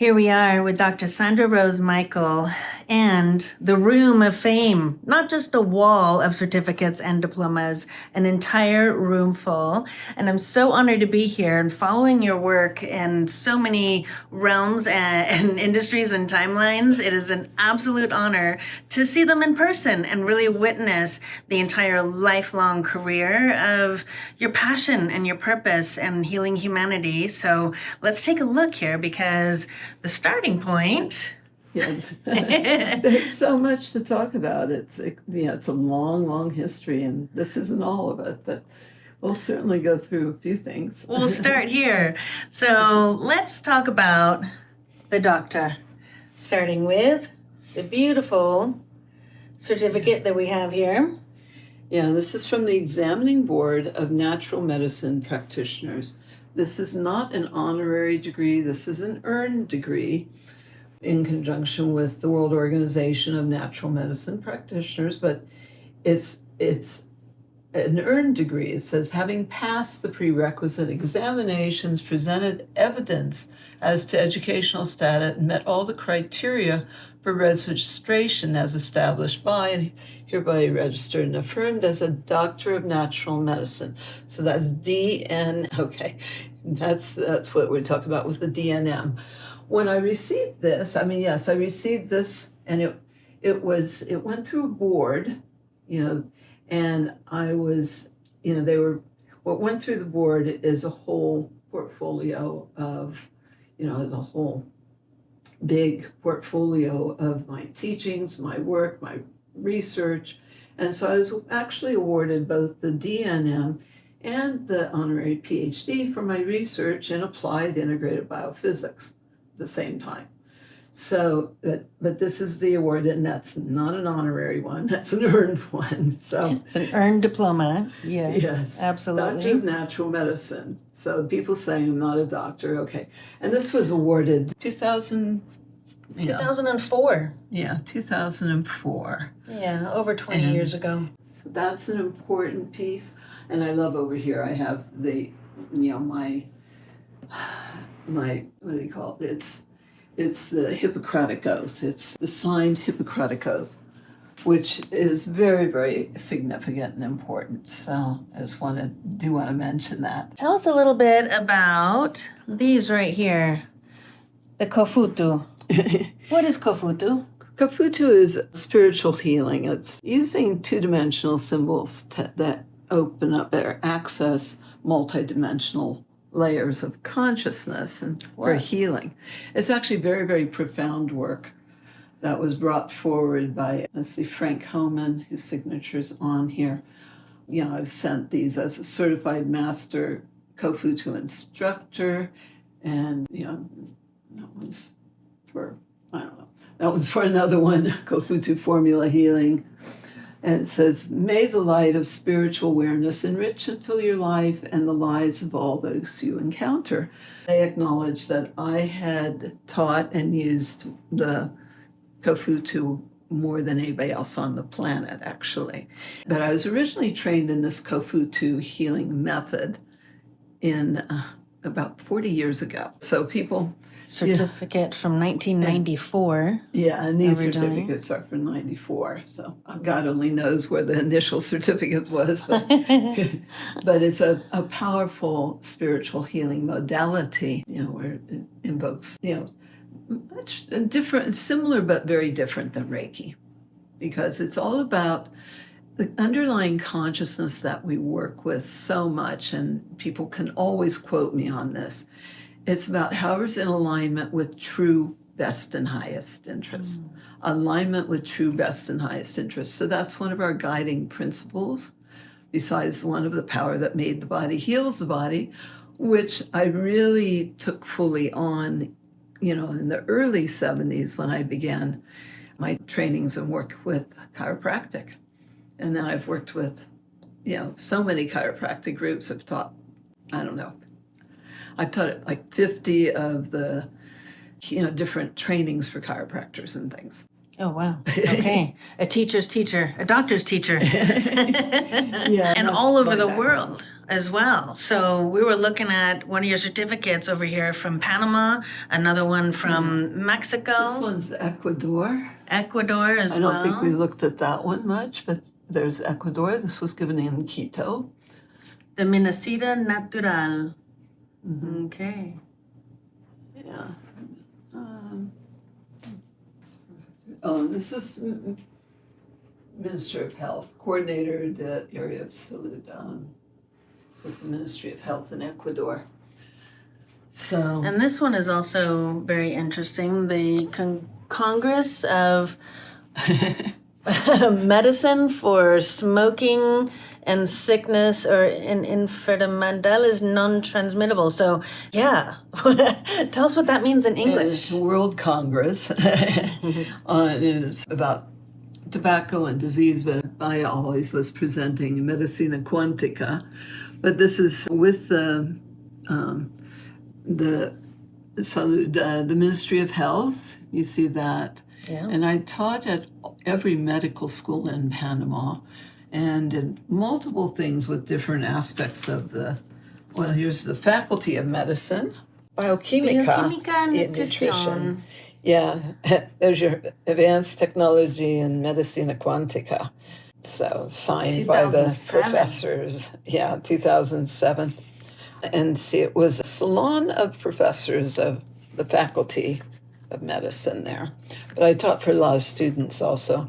Here we are with Dr. Sandra Rose Michael and the room of fame, not just a wall of certificates and diplomas, an entire room full. And I'm so honored to be here and following your work in so many realms and industries and timelines. It is an absolute honor to see them in person and really witness the entire lifelong career of your passion and your purpose and healing humanity. So let's take a look here, because the starting point. Yes, there's so much to talk about. It's a long, long history, and this isn't all of it, but we'll certainly go through a few things. We'll start here. So let's talk about the doctor, starting with the beautiful certificate that we have here. Yeah, this is from the Examining Board of Natural Medicine Practitioners. This is not an honorary degree. This is an earned degree in conjunction with the World Organization of Natural Medicine Practitioners, but it's an earned degree. It says, having passed the prerequisite examinations, presented evidence as to educational status, and met all the criteria for registration as established by and hereby registered and affirmed as a doctor of natural medicine. So that's DN, okay. That's what we're talking about with the DNM. When I received this, I received this, and it went through a board, and I was, what went through the board is a whole portfolio of, as a whole big portfolio of my teachings, my work, my research. And so I was actually awarded both the DNM and the honorary PhD for my research in applied integrated biophysics at the same time. So, but this is the award, and that's not an honorary one, that's an earned one. So it's an earned diploma. Yes, absolutely. Doctor of Natural Medicine. So people say I'm not a doctor, okay. And this was awarded 2004. Yeah, 2004. Yeah, over 20 years ago. So that's an important piece. And I love over here, I have the, my, what do you call it? It's the Hippocratic Oath. It's the signed Hippocratic Oath, which is very, very significant and important. So I just want to mention that. Tell us a little bit about these right here, the Kofutu. What is Kofutu? Kofutu is spiritual healing. It's using two-dimensional symbols that open up or access multidimensional layers of consciousness and for healing. It's actually very, very profound work that was brought forward by, Frank Homan, whose signature's on here. I've sent these as a certified master Kofutu instructor, and, that one's for, that one's for another one, Kofutu Formula Healing. And it says, may the light of spiritual awareness enrich and fill your life and the lives of all those you encounter. They acknowledge that I had taught and used the Kofutu more than anybody else on the planet, actually. But I was originally trained in this Kofutu healing method in about 40 years ago. So people... Certificate from 1994. Yeah, and these originally. Certificates are from 94. So God only knows where the initial certificates was. But, but it's a powerful spiritual healing modality, where it invokes, much different, similar but very different than Reiki, because it's all about the underlying consciousness that we work with so much, and people can always quote me on this. It's about however's in alignment with true best and highest interests. Alignment with true best and highest interests. So that's one of our guiding principles, besides one of the power that made the body heals the body, which I really took fully on, in the early 70s when I began my trainings and work with chiropractic. And then I've worked with, so many chiropractic groups. I've taught, I've taught like 50 of the, different trainings for chiropractors and things. Oh, wow. Okay. A teacher's teacher, a doctor's teacher. Yeah, And that's all over my the background. world as well. So we were looking at one of your certificates over here from Panama, another one from Mexico, This one's Ecuador. Ecuador as I well. don't think we looked at that one much, but there's Ecuador. This was given in Quito. The Menacida Natural. Mm-hmm. Okay. Yeah. Oh, this is Minister of Health, coordinator the area of Salud with the Ministry of Health in Ecuador. So, And this one is also very interesting. The Congress of Medicine for Smoking and Sickness or Enfermedad is non-transmittable. So, yeah, tell us what that means in it's English. a World Congress. It is about tobacco and disease, but I always was presenting Medicina Quantica. But this is with the Salud, the Ministry of Health. You see that. Yeah. And I taught at every medical school in Panama and did multiple things with different aspects of here's the Faculty of Medicine, Bioquímica Bioquímica and and Nutrition. Nutrition. Yeah, there's your Advanced Technology in Medicina Quantica. So signed by the 2007. professors. Yeah, 2007. And see, it was a salon of professors of the Faculty of Medicine there. But I taught for a lot of students also.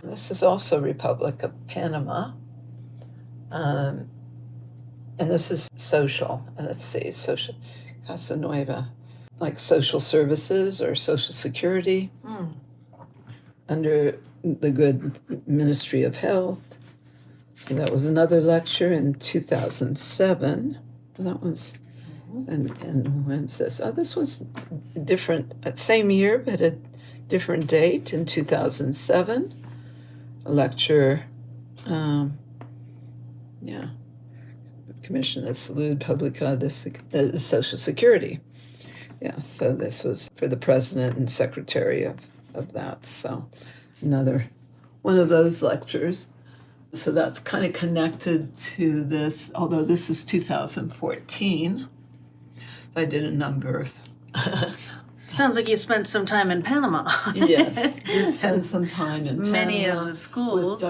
This is also Republic of Panama. And this is social. Let's see, social, Casa Nueva, like social services or social security under the good Ministry of Health. So that was another lecture in 2007. That one's, and when's this? Oh, this one's different, same year, but a different date in 2007. A lecture, Commission of Salud Pública de Social Security. Yeah, so this was for the president and secretary of that. So another one of those lectures. So that's kind of connected to this, although this is 2014. I did a number of. Sounds like you spent some time in Panama. Yes, did spend some time in Many Panama of the schools. with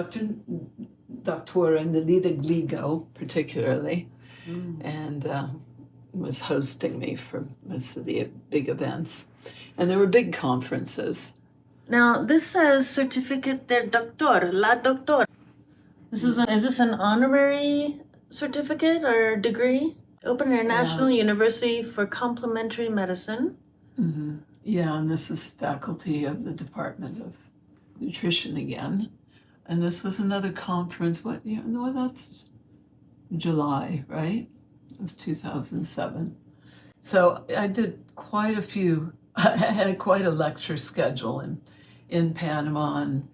Dr. Nelita Gligo, particularly, and was hosting me for most of the big events. And there were big conferences. Now, this says Certificate de Doctor, La Doctor. Is this an honorary certificate or degree? Open International University for Complementary Medicine. Mm-hmm. Yeah, and this is faculty of the Department of Nutrition again. And this was another conference, that's July, right, of 2007. So I did quite a few, I had quite a lecture schedule in Panama, and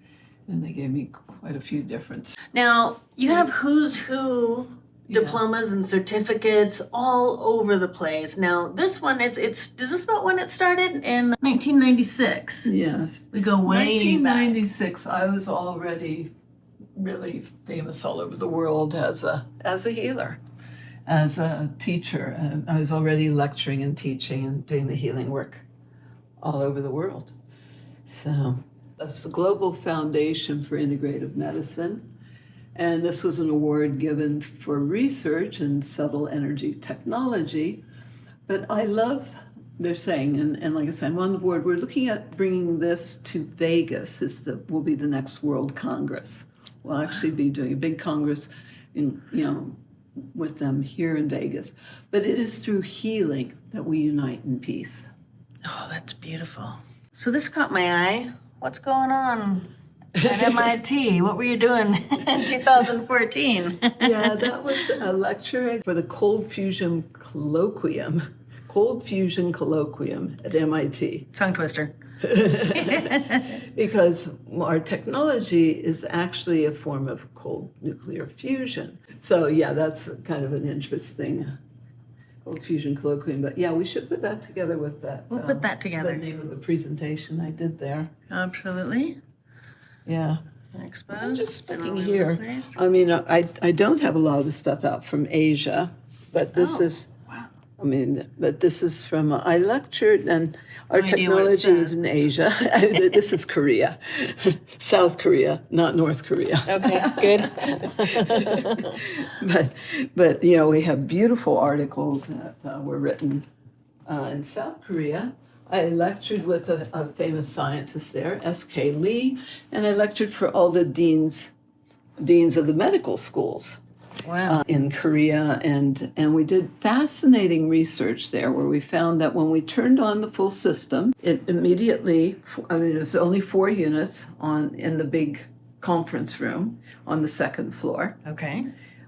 they gave me quite a few different. Now, you have who's who diplomas and certificates all over the place. Now, this one, is this about when it started? In 1996. Yes. We go way 1996, I was already really famous all over the world as a healer, as a teacher. And I was already lecturing and teaching and doing the healing work all over the world. So that's the Global Foundation for Integrative Medicine. And this was an award given for research in subtle energy technology. But I love, they're saying, and like I said, I'm on the board, we're looking at bringing this to Vegas. Will be the next World Congress. We'll actually be doing a big congress with them here in Vegas. But it is through healing that we unite in peace. Oh, that's beautiful. So this caught my eye. What's going on at MIT? What were you doing in 2014? Yeah, that was a lecture for the Cold Fusion Colloquium at MIT. Tongue twister. Because our technology is actually a form of cold nuclear fusion. So yeah, that's kind of an interesting Cold fusion colloquium. But yeah, we should put that together with that. We'll put that together. The name of the presentation I did there. Absolutely. Yeah. Exposed. I'm just been all looking over here. the place. I mean, I don't have a lot of the stuff out from Asia, but this Oh, is, wow. I mean, but this is from, I lectured, and our No idea what it technology was says. in Asia. This is Korea, South Korea, not North Korea. Okay, good. But you know, we have beautiful articles that were written in South Korea. I lectured with a famous scientist there, S.K. Lee, and I lectured for all the deans of the medical schools Wow. in Korea, and we did fascinating research there where we found that when we turned on the full system, it immediately, I mean, it was only 4 units in the big conference room on the 2nd floor. Okay.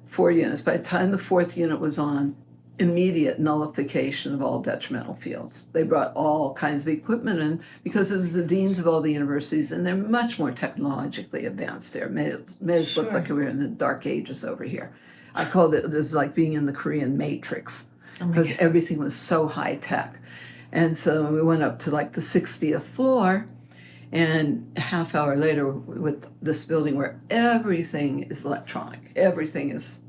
4 units. By the time the 4th unit was on, immediate nullification of all detrimental fields. They brought all kinds of equipment in because it was the deans of all the universities, and they're much more technologically advanced there. Made us look like we were in the dark ages over here. I called it was like being in the Korean Matrix because everything was so high tech. And so we went up to like the 60th floor, and a half hour later with this building where everything is electronic, everything is,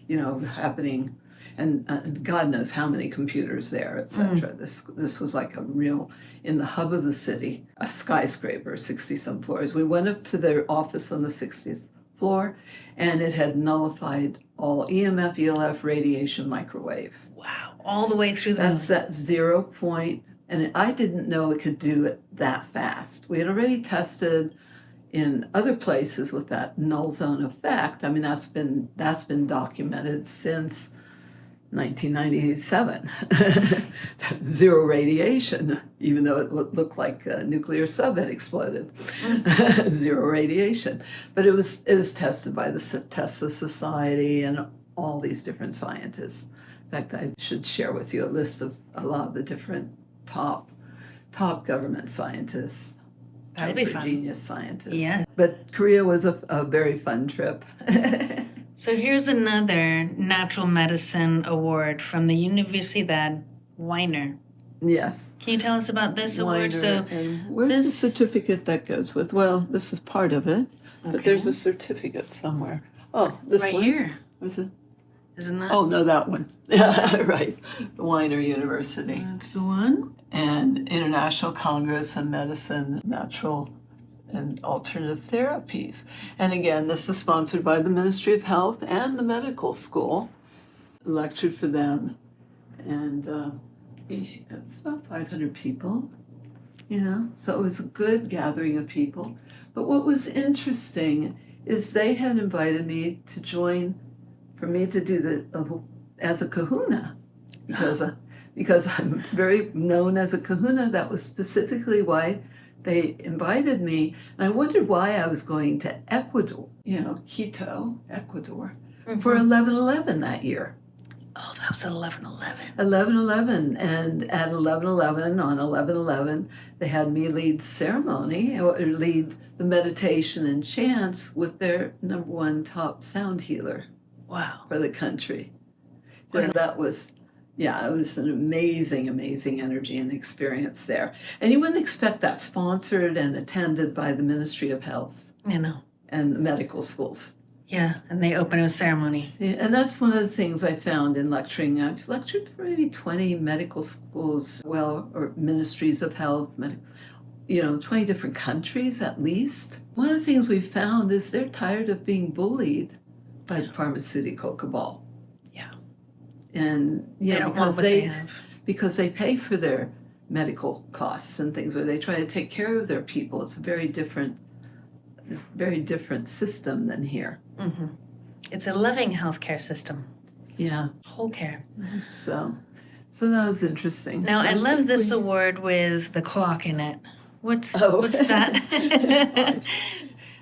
you know, happening, and God knows how many computers there, etc. This was like a real, in the hub of the city, a skyscraper, 60-some floors. We went up to their office on the 60th floor, and it had nullified all EMF, ELF, radiation, microwave. Wow. All the way through the. That's that 0 point, and I didn't know it could do it that fast. We had already tested in other places with that null zone effect. I mean, that's been documented since 1997. 0 radiation, even though it looked like a nuclear sub had exploded. 0 radiation, but it was tested by the Tesla Society and all these different scientists. In fact, I should share with you a list of a lot of the different top government scientists. That'll be fun. Genius scientists. Yeah. But Korea was a very fun trip. So here's another natural medicine award from the Universidad Weiner. Yes. Can you tell us about this award? Weiner, So and where's the certificate that goes with? Well, this is part of it, but there's a certificate somewhere. Oh, this right one? here. Was it? Isn't that? Oh, no, that one. Right. The Weiner University. That's the one. And International Congress on Medicine, Natural and Alternative Therapies. And again, this is sponsored by the Ministry of Health and the medical school. Lectured for them. And it's about 500 people, you know. So it was a good gathering of people. But what was interesting is they had invited me to join, for me to do as a kahuna, because I'm very known as a kahuna. That was specifically why they invited me. And I wondered why I was going to Ecuador, you know, Quito, Ecuador, for 11/11 that year. Oh, that was 11/11. 11/11, and at 11/11, on 11/11, they had me lead ceremony, or lead the meditation and chants with their #1 top sound healer. Wow. For the country. Wow. And that was, yeah, it was an amazing energy and experience there. And you wouldn't expect that, sponsored and attended by the Ministry of Health. You know. And the medical schools. Yeah, and they open a ceremony. Yeah, and that's one of the things I found in lecturing. I've lectured for maybe 20 medical schools, or ministries of health, 20 different countries at least. One of the things we found is they're tired of being bullied by the pharmaceutical cabal. Yeah. And because they pay for their medical costs and things, or they try to take care of their people. It's a very different system than here. Mm-hmm. It's a loving healthcare system. Yeah. Whole care. So that was interesting. Now, I love this award with the clock in it. What's that?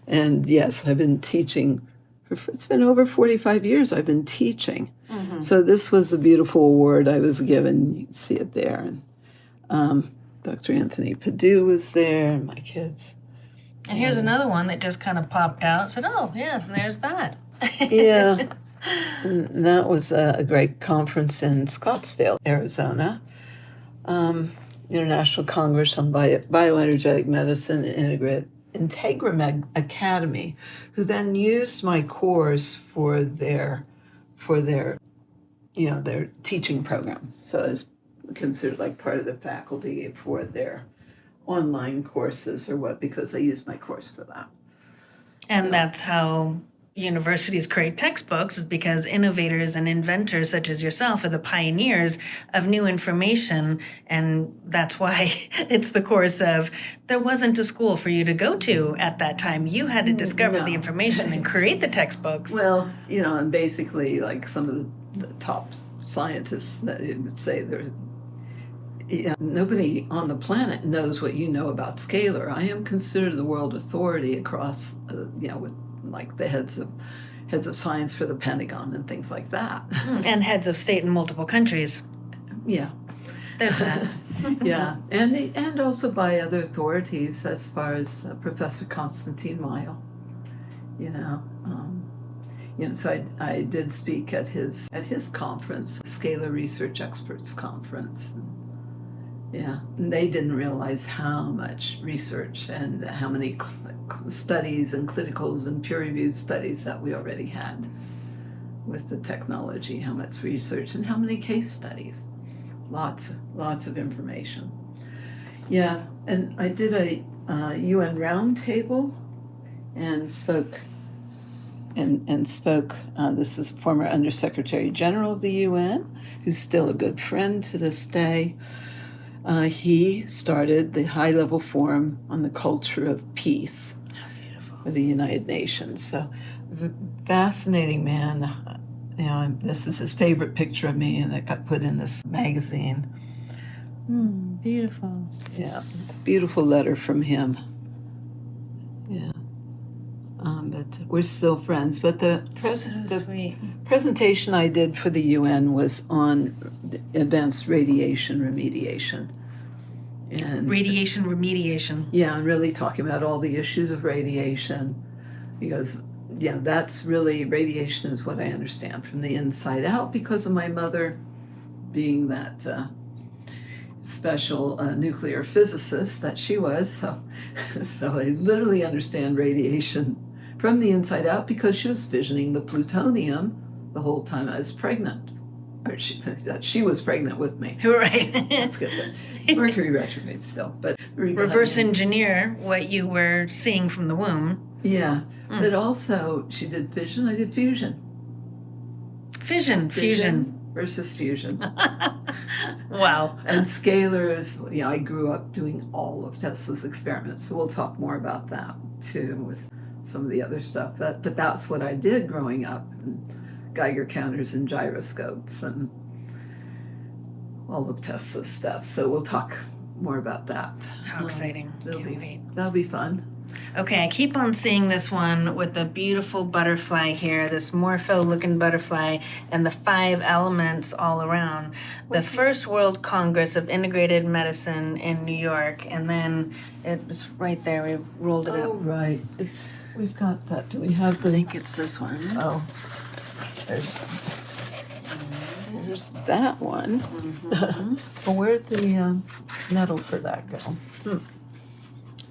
And yes, I've been teaching. It's been over 45 years I've been teaching. Mm-hmm. So this was a beautiful award I was given. You can see it there. And Dr. Anthony Padu was there, and my kids. And here's another one that just kind of popped out. Said, oh, yeah, and there's that. Yeah. And that was a great conference in Scottsdale, Arizona. International Congress on Bioenergetic Medicine and Integrum Academy, who then used my course for their their teaching program. So it's considered like part of the faculty for their online courses or what, because they used my course for that. And that's how universities create textbooks, is because innovators and inventors such as yourself are the pioneers of new information. And that's why it's the course of, there wasn't a school for you to go to at that time. You had to discover the information and create the textbooks. Well, and basically like some of the top scientists that would say there's nobody on the planet knows what you know about Scalar. I am considered the world authority across, with like the heads of science for the Pentagon and things like that. And heads of state in multiple countries. Yeah. There's that. Yeah, and also by other authorities, as far as Professor Constantine Weil. So I did speak at his conference, Scalar Research Experts Conference. Yeah, and they didn't realize how much research and how many studies and clinicals and peer-reviewed studies that we already had with the technology, how much research and how many case studies. Lots of information. Yeah, and I did a UN roundtable and spoke. This is former Undersecretary General of the UN, who's still a good friend to this day. He started the high-level forum on the culture of peace for the United Nations. So, fascinating man. This is his favorite picture of me, and it got put in this magazine. Beautiful. Yeah, beautiful letter from him. Yeah. But we're still friends. But the presentation I did for the UN was on advanced radiation remediation. And radiation remediation. Yeah, and really talking about all the issues of radiation, because that's really, radiation is what I understand from the inside out, because of my mother being that special nuclear physicist that she was. So I literally understand radiation from the inside out, because she was fissioning the plutonium the whole time I was pregnant. Or she was pregnant with me. Right. That's good. It's Mercury retrograde still, but reverse engineer what you were seeing from the womb. Yeah, but also she did fission. I did fusion. Fusion versus fusion. Wow. And scalars. I grew up doing all of Tesla's experiments, so we'll talk more about that too with some of the other stuff. But that's what I did growing up. Geiger counters and gyroscopes and all of Tesla's stuff. So we'll talk more about that. How exciting. That'll be fun. Okay, I keep on seeing this one with the beautiful butterfly here, this morpho-looking butterfly, and the 5 elements all around. The First World Congress of Integrated Medicine in New York, and then it's right there. We rolled it up. Oh, right. We've got that. Do we have I think it's this one. Oh. There's that one. Well, where'd the metal for that go?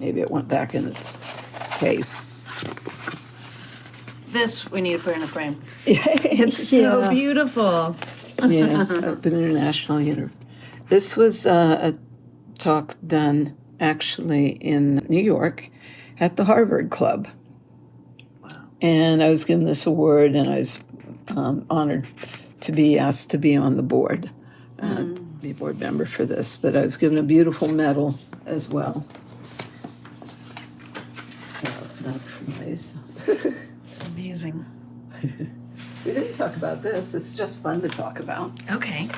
Maybe it went back in its case. This we need to put in a frame. It's so beautiful. Yeah, Open International This was a talk done actually in New York at the Harvard Club. Wow. And I was given this award, and I was honored to be asked to be on the board, to be a board member for this. But I was given a beautiful medal as well. So that's nice. Amazing. We didn't talk about this. It's just fun to talk about. Okay.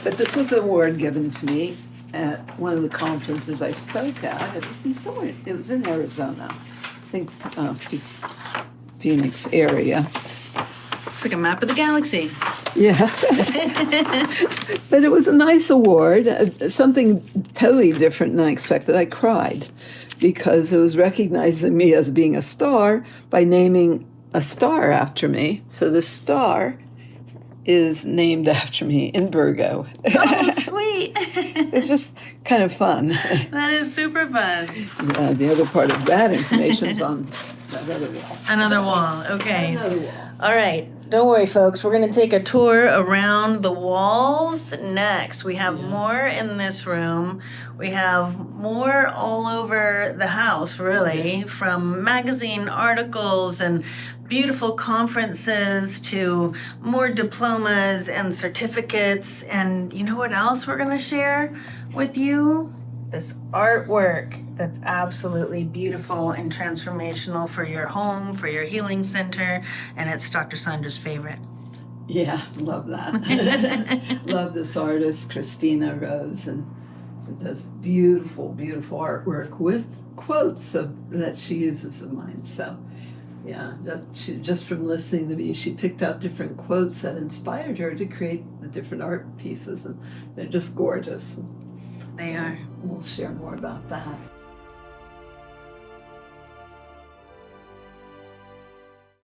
But this was an award given to me at one of the conferences I spoke at. It was in Arizona, I think Phoenix area. Looks like a map of the galaxy. Yeah. But it was a nice award, something totally different than I expected. I cried because it was recognizing me as being a star by naming a star after me. So the star is named after me in Virgo. Oh, sweet. It's just kind of fun. That is super fun. The other part of that information is on that other wall. Another wall. Okay. Another wall. All right. Don't worry, folks. We're going to take a tour around the walls next. We have more in this room. We have more all over the house, really, from magazine articles and beautiful conferences to more diplomas and certificates. And you know what else we're going to share with you? This artwork that's absolutely beautiful and transformational for your home, for your healing center, and it's Dr. Sandra's favorite. Yeah, love that. Love this artist, Sandra Rose, and she does beautiful, beautiful artwork with quotes that she uses of mine. So, yeah, just from listening to me, she picked out different quotes that inspired her to create the different art pieces, and they're just gorgeous. They are. We'll share more about that.